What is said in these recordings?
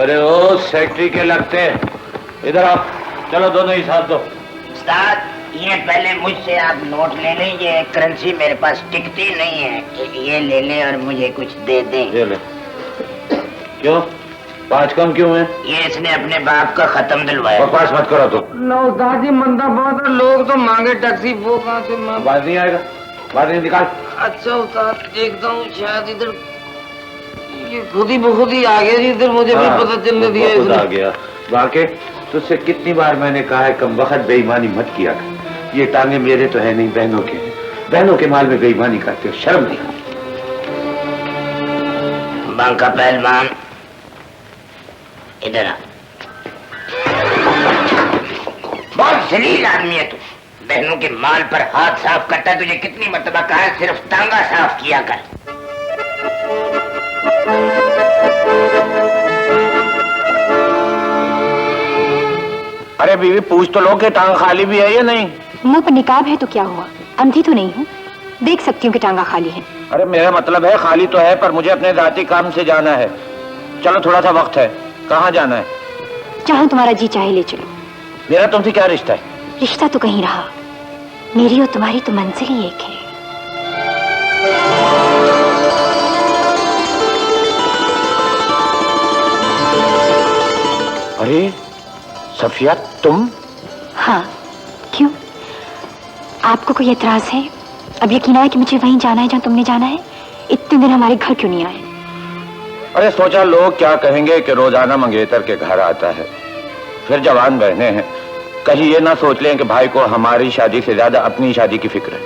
अरे ओ सेक्रेटरी के लगते, इधर आओ, चलो दोनों ही साथ दो। उस्ताद, ये पहले मुझसे आप नोट ले लें, ये करेंसी मेरे पास टिकती नहीं है, ये ले लें और मुझे कुछ दे दें। ये ले। क्यों? 5 कम क्यों है? ये इसने अपने बाप का खत्म दिलवाया। बकवास मत करो तुम। नो उस्ताद जी, मंदा बहुत है, लोग तो मांगे टैक्सी, वो कहाँ से मांग। बात नहीं आएगा, बात नहीं निकाल। अच्छा उस्ताद, देखता हूँ शायद इधर ये खुद ही आ गया जी, इधर मुझे भी पता चलने दिया खुद आ गया। वाकई तुझसे कितनी बार मैंने कहा है कम वक्त बेईमानी मत किया कर। ये टांगे मेरे तो है नहीं, बहनों के हैं। बहनों के माल में बेईमानी करते हो, शर्म नहीं। बांका पहलवान, इधर आ। बहुत जलील आदमी है तू, बहनों के माल पर हाथ साफ करता है। तुझे कितनी मर्तबा कहा है सिर्फ टांगा साफ किया कर। अरे बीवी, पूछ तो लो कि टांग खाली भी है या नहीं। मुंह पर निकाब है तो क्या हुआ, अंधी तो नहीं हूँ, देख सकती हूँ कि टांगा खाली है। अरे मेरा मतलब है खाली तो है, पर मुझे अपने जाती काम से जाना है। चलो थोड़ा सा वक्त है। कहाँ जाना है? जहाँ तुम्हारा जी चाहे ले चलो। मेरा तुमसे क्या रिश्ता है? रिश्ता तो कहीं रहा, मेरी और तुम्हारी तो मंजिल ही एक है। अरे सफिया, तुम? हाँ, क्यों? आपको कोई एतराज है? अब यकीन आया कि मुझे वहीं जाना है जहाँ तुमने जाना है? इतने दिन हमारे घर क्यों नहीं आए? अरे सोचा लोग क्या कहेंगे कि रोजाना मंगेतर के घर आता है। फिर जवान बहने हैं, कहीं ये ना सोच लें कि भाई को हमारी शादी से ज्यादा अपनी शादी की फिक्र है।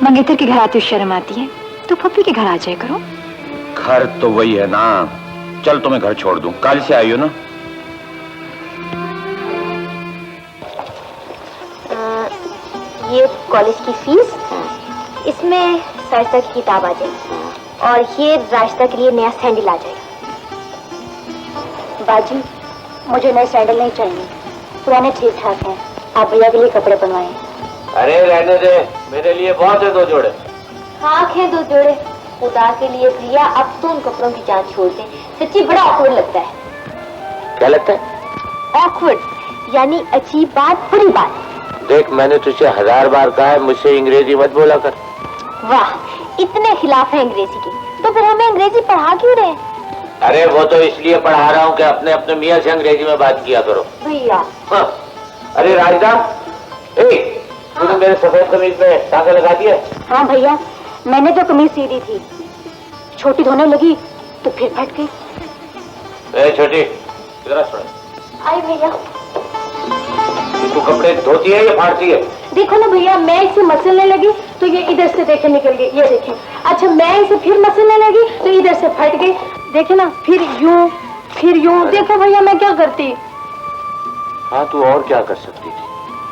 मंगेतर के घर आते शर्म आती है तो पप्पी के घर आ जाए करो। घर तो वही है ना। चल तुम्हें घर छोड़ दूं, कल से आई हो ना। ये कॉलेज की फीस, इसमें साइंस की किताब आ जाएगी और ये रास्ता के लिए नया सैंडल आ जाएगा। बाजी, मुझे नए सैंडल नहीं चाहिए, पुराने ठीक ठाक हैं। आप भैया के लिए कपड़े बनवाएं। अरे रहने दे, मेरे लिए बहुत है 2 जोड़े। खाक है 2 जोड़े, खुदा के लिए भैया अब तो उन कपड़ों की जांच छोड़ दें। सच्ची बड़ा ऑकवर्ड लगता है। क्या लगता है? ऑकवर्ड यानी अजीब बात, बुरी बात। देख, मैंने तुझसे 1000 बार कहा है मुझसे अंग्रेजी मत बोला कर। वाह, इतने खिलाफ है अंग्रेजी के, तो फिर हमें अंग्रेजी पढ़ा क्यों रहे? अरे वो तो इसलिए पढ़ा रहा हूँ कि अपने अपने मियाँ से अंग्रेजी में बात किया करो। भैया। हाँ। अरे राजदा, तूने मेरे सफेद कमीज में टांके लगा दिए? हाँ भैया, मैंने तो कमीज सीधी थी, छोटी धोने लगी तो फिर फट गई। छोटी, इधर सुन। आई भैया। तू कपड़े धोती है या फाड़ती है? देखो ना भैया, मैं इसे मसलने लगी तो ये इधर से देखे निकल गई, ये देखें। अच्छा, मैं इसे फिर मसलने लगी तो इधर से फट गई, देखे ना, फिर यूं। देखो भैया मैं क्या करती। हाँ, तू और क्या कर सकती थी?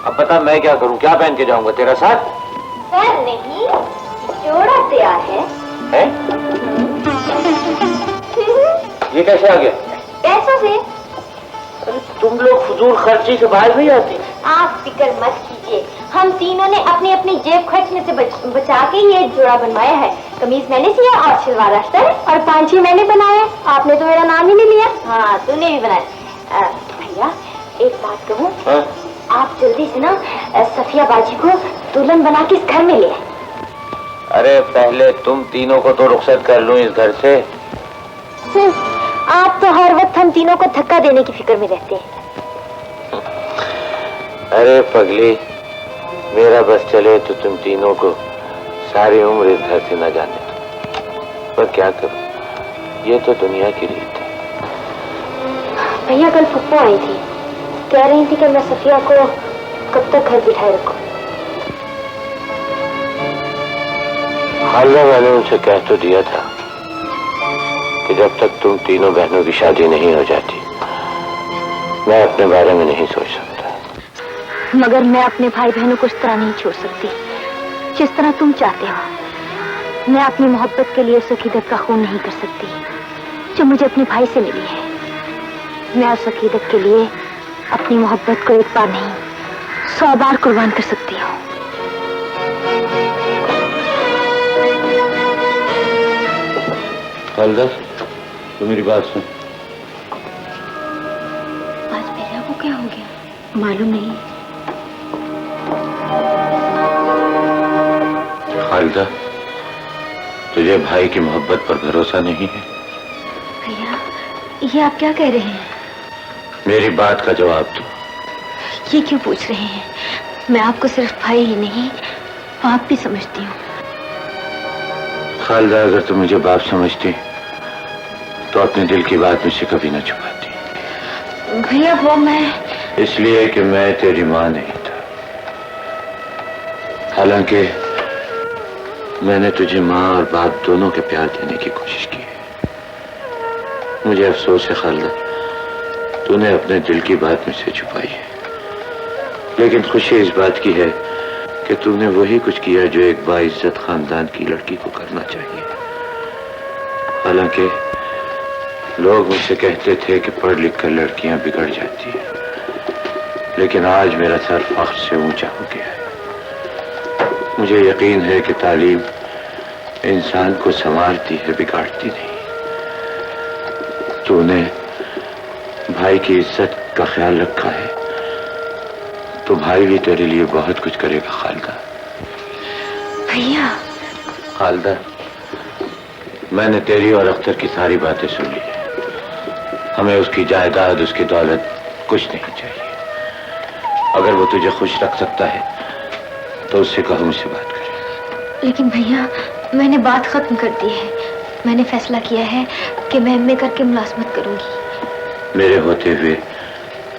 अब बता मैं क्या करूं? क्या पहन के जाऊंगा तेरा साथ? सर नहीं, जोड़ा तैयार है। ये कैसे आ गया? पैसों से। अरे तुम लोग फजूल खर्ची से बाहर नहीं आती। आप फिक्र मत कीजिए, हम तीनों ने अपनी अपनी जेब खर्चने से बचा के ये जोड़ा बनवाया है। कमीज मैंने सिया और शलवार अस्तर और पांची मैंने बनाया। आपने तो मेरा नाम ही नहीं लिया। हाँ, तूने भी बनाया। भैया एक बात कहूँ, आप जल्दी से ना सफिया बाजी को दुल्हन बना के इस घर में ले आए। अरे पहले तुम तीनों को तो रुखसत कर लूं इस घर से। आप तो हर वक्त हम तीनों को धक्का देने की फिक्र में रहते हैं। अरे पगली, मेरा बस चले तो तुम तीनों को सारी उम्र इस घर से न जाने, पर क्या करूं, ये तो दुनिया की रीत है। भैया कल फुप्पो आई थी, कह रही थी कि मैं सफिया को कब तक घर बिठाए रखूं। हालना मैंने उनसे कह तो दिया था कि जब तक तुम तीनों बहनों की शादी नहीं हो जाती मैं अपने बारे में नहीं सोच सकता। मगर मैं अपने भाई बहनों को इस तरह नहीं छोड़ सकती जिस तरह तुम चाहते हो। मैं अपनी मोहब्बत के लिए उस अकीदत का खून नहीं कर सकती जो मुझे अपने भाई से मिली है। मैं उस अकीदत के लिए अपनी मोहब्बत को 1 बार नहीं 100 बार कुर्बान कर सकती हूँ। हलदर, तो मेरी बात सुन। मालूम नहीं। खालिदा, तुझे भाई की मोहब्बत पर भरोसा नहीं है? भैया, ये आप क्या कह रहे हैं? मेरी बात का जवाब दो। ये क्यों पूछ रहे हैं? मैं आपको सिर्फ भाई ही नहीं, बाप भी समझती हूँ। खालिदा, अगर तुम मुझे बाप समझती तो अपने दिल की बात मुझसे कभी न छुपाती। भैया वो मैं इसलिए कि मैं तेरी माँ नहीं था। हालांकि मैंने तुझे माँ और बाप दोनों के प्यार देने की कोशिश की है। मुझे अफसोस है खालिदा, तूने अपने दिल की बात मुझसे छुपाई है। लेकिन खुशी इस बात की है कि तूने वही कुछ किया जो एक बाइज्जत खानदान की लड़की को करना चाहिए। हालांकि लोग मुझसे कहते थे कि पढ़ लिख कर लड़कियां बिगड़ जाती हैं, लेकिन आज मेरा सर फख्र से ऊंचा हो गया है। मुझे यकीन है कि तालीम इंसान को संवारती है, बिगाड़ती नहीं। तूने भाई की इज्जत का ख्याल रखा है तो भाई भी तेरे लिए बहुत कुछ करेगा खालिदा। भैया। खालिदा, मैंने तेरी और अख्तर की सारी बातें सुन ली है। हमें उसकी जायदाद, उसकी दौलत कुछ नहीं चाहिए। अगर वो तुझे खुश रख सकता है तो उससे कहो मुझसे बात करे। लेकिन भैया, मैंने बात खत्म कर दी है। मैंने फैसला किया है कि मैं एमए करके मुलाजमत करूंगी। मेरे होते हुए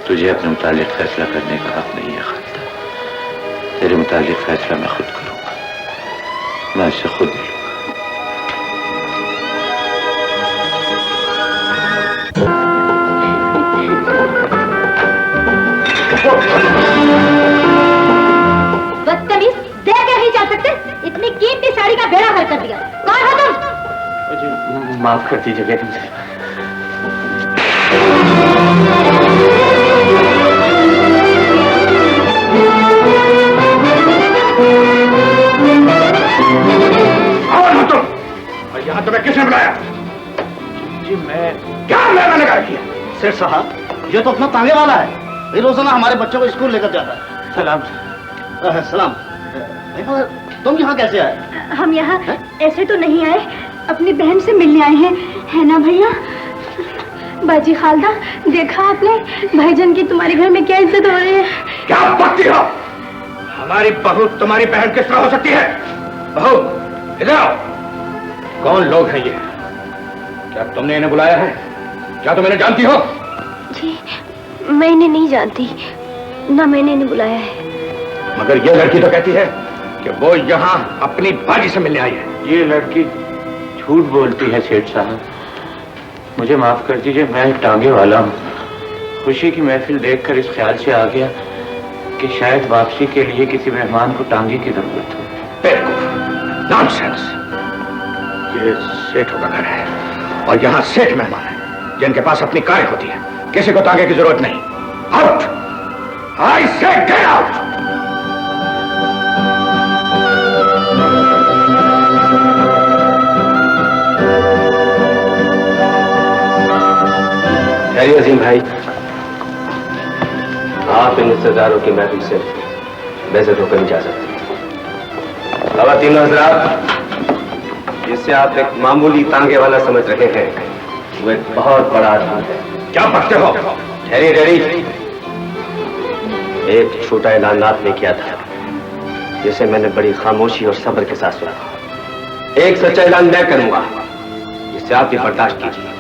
तुझे अपने मुतालिक फैसला करने का हक नहीं है खालिदा। तेरे मुतालिक फैसला मैं खुद करूंगा। मैं उससे खुद मिलूंगा। बदतमीज, देख कर नहीं जा सकते? इतनी कीमती साड़ी का बेड़ा हल कर दिया। कौन हो तुम? मुझे माफ कर दीजिए बेगम साहब। कौन हो तुम? और यहाँ तुम्हें किसने बुलाया? जी मैंने कहा किया? सेठ साहब, ये तो अपना तांगे वाला है। ये रोजाना हमारे बच्चों को स्कूल लेकर जाता है। सलाम। सलाम। तुम यहाँ कैसे आए? हम यहाँ ऐसे तो नहीं आए, अपनी बहन से मिलने आए हैं, है ना भैया? बाजी खालिदा, देखा आपने भाईजान की तुम्हारे घर में क्या इज्जत हो रही है? क्या बकती हो? हमारी बहू तुम्हारी बहन किस तरह हो सकती है? बहू, इधर आओ। कौन लोग हैं ये? क्या तुमने इन्हें बुलाया है? क्या तुम इन्हें जानती हो? जी, मैं इन्हें नहीं जानती, ना मैंने इन्हें बुलाया है। मगर ये लड़की तो कहती है कि वो यहाँ अपनी बाजी से मिलने आई है। ये लड़की झूठ बोलती है सेठ साहब। मुझे माफ कर दीजिए, मैं टांगे वाला हूँ। खुशी की महफिल देखकर इस ख्याल से आ गया कि शायद वापसी के लिए किसी मेहमान को टांगे की जरूरत हो। बेवकूफ, नॉनसेंस। ये सेठों का घर है और यहाँ सेठ मेहमान है जिनके पास अपनी कारें होती है। किसी को टांगे की जरूरत नहीं। आउट! आई से गेट आउट! अजीम भाई, आप इन रिश्तेदारों की महफिल से बेइज्जत होकर नहीं जा सकते। ख़वातीन हज़रात, जिससे आप एक मामूली तांगे वाला समझ रहे हैं, वो एक बहुत बड़ा आदमी है। क्या बकते हो? ठहरिए डैडी। एक छोटा ऐलान आपने किया था जिसे मैंने बड़ी खामोशी और सब्र के साथ सुना। एक सच्चा ऐलान मैं करूंगा जिससे आप भी बर्दाश्त कीजिए।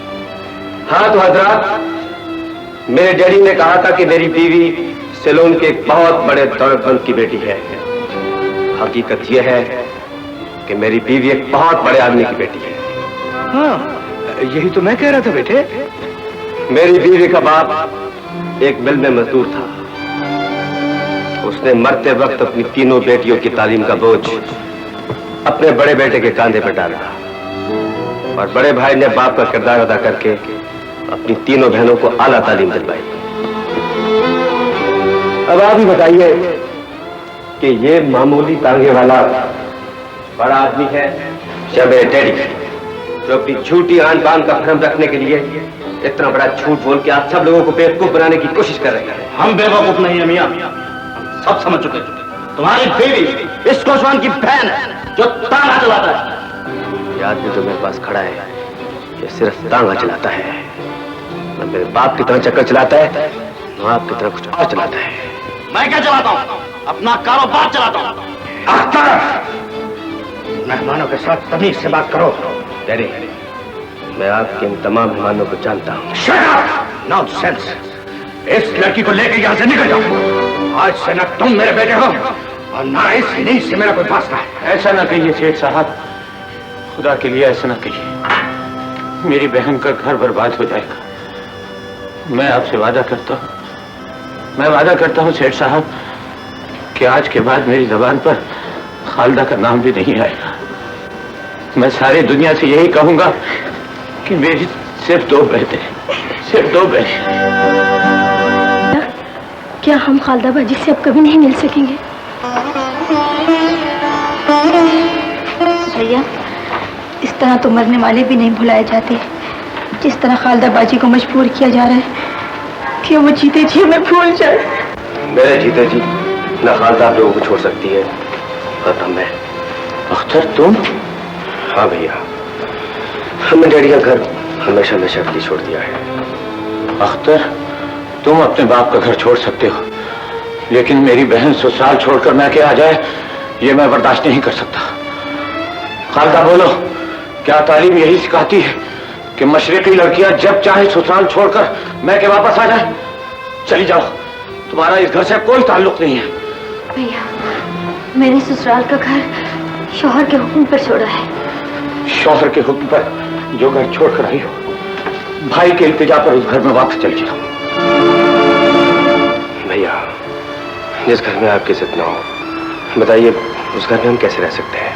हाँ तो हजरात, मेरे डैडी ने कहा था कि मेरी बीवी सेलोन के एक बहुत बड़े दौलतमंद की बेटी है। हकीकत यह है कि मेरी बीवी एक बहुत बड़े आदमी की बेटी है। हाँ, यही तो मैं कह रहा था बेटे। मेरी बीवी का बाप एक मिल में मजदूर था। उसने मरते वक्त अपनी तीनों बेटियों की तालीम का बोझ अपने बड़े बेटे के कांधे पर डाला और बड़े भाई ने बाप का किरदार अदा करके अपनी तीनों बहनों को आला तालीम दिलवाई। अब आप ही बताइए कि ये मामूली तांगे वाला बड़ा आदमी है या मेरे डैडी, जो अपनी झूठी आन बान का भ्रम रखने के लिए इतना बड़ा झूठ बोल के आप सब लोगों को बेवकूफ बनाने की कोशिश कर रहे हैं। हम बेवकूफ नहीं है मियां, हम सब समझ चुके हैं। तुम्हारी बीवी इस कोसवान की बहन है जो तांगा चलाता है। ये आदमी जो मेरे पास खड़ा है ये सिर्फ तांगा चलाता है, न मेरे बाप की तरह चक्कर चलाता है न आपकी तरह कुछ और चलाता है। मैं क्या चलाता हूँ? अपना कारोबार चलाता हूँ। मेहमानों के साथ तमीज से बात करो। डैडी, मैं आपके इन तमाम मेहमानों को जानता हूँ। नॉनसेंस! इस लड़की को लेकर यहाँ से निकल जाओ। आज से न तुम मेरे बेटे हो और ना इस नींद से मेरा कोई वास्ता है। ऐसा ना कहिए सेठ साहब, खुदा के लिए ऐसा ना कहिए। मेरी बहन का घर बर्बाद हो जाएगा। मैं आपसे वादा करता हूँ सेठ साहब कि आज के बाद मेरी जबान पर खालदा का नाम भी नहीं आएगा। मैं सारी दुनिया से यही कहूंगा कि मेरी सिर्फ 2 बेटे, सिर्फ 2 बेटे। क्या हम खालदा बाजी से अब कभी नहीं मिल सकेंगे? भैया, इस तरह तो मरने वाले भी नहीं भुलाए जाते। जिस तरह खालदा बाजी को मजबूर किया जा रहा है कि वो जीते जी हमें भूल जाए। मेरे जीते जी ना खालदा आप लोगों को छोड़ सकती है और ना मैं। अख्तर तुम? हाँ भैया, हमने डैडी का घर हमेशा हमेशा के लिए छोड़ दिया है। अख्तर, तुम अपने बाप का घर छोड़ सकते हो, लेकिन मेरी बहन ससुराल छोड़कर मैं क्या आ जाए, ये मैं बर्दाश्त नहीं कर सकता। खालदा बोलो, क्या तालीम यही सिखाती है कि मशरिकी लड़कियां जब चाहे ससुराल छोड़कर मैं के वापस आ जाए? चली जाओ, तुम्हारा इस घर से कोई ताल्लुक नहीं है। भैया, मैंने ससुराल का घर शौहर के हुक्म पर छोड़ा है। शौहर के हुक्म पर जो घर छोड़कर आई हो, भाई के इल्तिजा पर उस घर में वापस चली जाओ। भैया, जिस घर में आपकी इज्जत ना हो, बताइए उस घर में हम कैसे रह सकते हैं?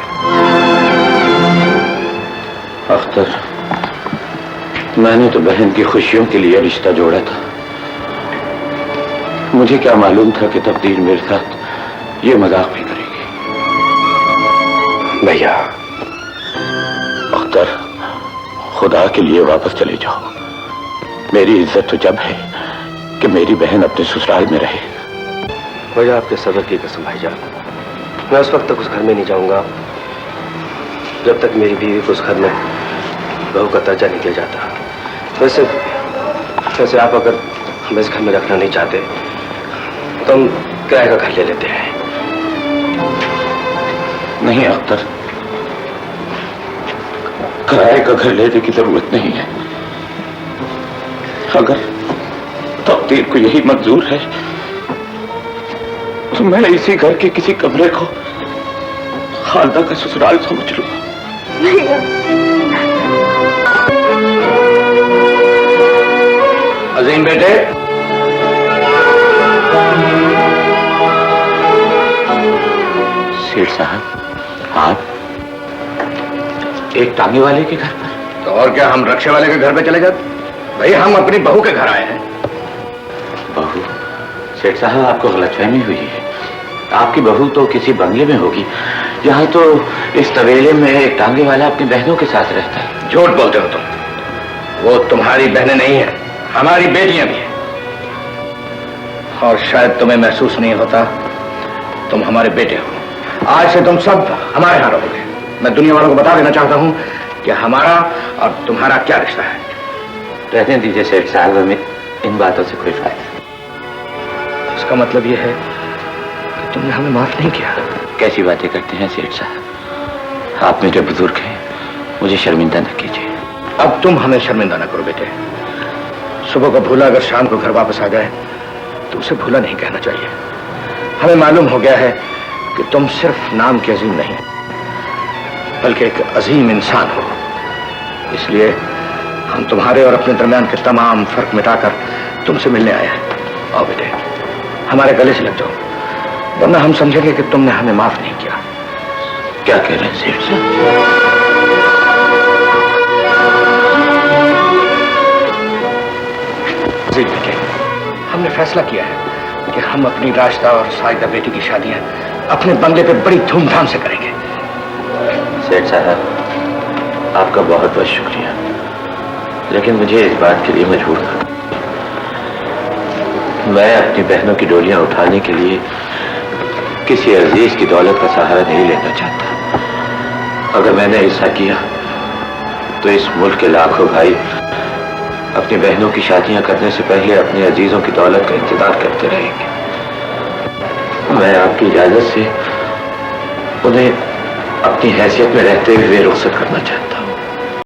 अख्तर, मैंने तो बहन की खुशियों के लिए रिश्ता जोड़ा था। मुझे क्या मालूम था कि तकदीर मेरे साथ ये मजाक भी करेगी। भैया, अख्तर, खुदा के लिए वापस चले जाओ। मेरी इज्जत तो जब है कि मेरी बहन अपने ससुराल में रहे। भैया, आपके सब्र की कसम भाईजान, मैं उस वक्त तक उस घर में नहीं जाऊंगा जब तक मेरी बीवी को उस घर में बहू का दर्जा नहीं दिया जाता। वैसे आप अगर हमें इस घर में रखना नहीं चाहते तो हम किराए का घर ले लेते हैं। नहीं अख्तर, किराए का घर लेने की जरूरत नहीं है। अगर तकदीर को यही मंजूर है तो मैं इसी घर के किसी कमरे को खालदा का ससुराल समझ लूंगा। अजीम बेटे, सेठ साहब, आप एक टांगे वाले के घर पर? तो और क्या, हम रक्षे वाले के घर पे चले जाते? भाई, हम अपनी बहू के घर आए हैं। बहू? सेठ साहब, आपको गलतफहमी हुई है। आपकी बहू तो किसी बंगले में होगी। यहाँ तो इस तवेले में एक टांगे वाला अपनी बहनों के साथ रहता है। झूठ बोलते हो तुम। वो तुम्हारी बहनें नहीं है, हमारी बेटियां भी हैं। और शायद तुम्हें महसूस नहीं होता, तुम हमारे बेटे हो। आज से तुम सब हमारे यहाँ रहोगे। मैं दुनिया वालों को बता देना चाहता हूँ कि हमारा और तुम्हारा क्या रिश्ता है। रहने दीजिए सेठ साहब, हमें इन बातों से कोई फायदा नहीं। इसका मतलब यह है कि तुमने हमें माफ नहीं किया। कैसी बातें करते हैं सेठ साहब, आप मेरे बुजुर्ग हैं, मुझे शर्मिंदा न कीजिए। अब तुम हमें शर्मिंदा न करो बेटे। सुबह को भूला अगर शाम को घर वापस आ जाए तो उसे भूला नहीं कहना चाहिए। हमें मालूम हो गया है कि तुम सिर्फ नाम के अजीम नहीं बल्कि एक अजीम इंसान हो। इसलिए हम तुम्हारे और अपने दरमियान के तमाम फर्क मिटाकर तुमसे मिलने आए हैं। आओ बेटे, हमारे गले से लग जाओ, वरना हम समझेंगे कि तुमने हमें माफ नहीं किया। क्या कह रहे हैं सेठ साहब? बेटे, हमने फैसला किया है कि हम अपनी राशिदा और साइदा बेटी की शादियां अपने बंगले पे बड़ी धूमधाम से करेंगे। सेठ साहब, आपका बहुत बहुत शुक्रिया। लेकिन मुझे इस बात के लिए मजबूर था। मैं अपनी बहनों की डोलियां उठाने के लिए किसी अजीज की दौलत का सहारा नहीं लेना चाहता। अगर मैंने ऐसा किया तो इस मुल्क के लाखों भाई अपनी बहनों की शादियां करने से पहले अपने अजीजों की दौलत का इंतजार करते रहेंगे। मैं आपकी इजाजत से उन्हें अपनी हैसियत में रहते हुए रुखसत करना चाहता हूं।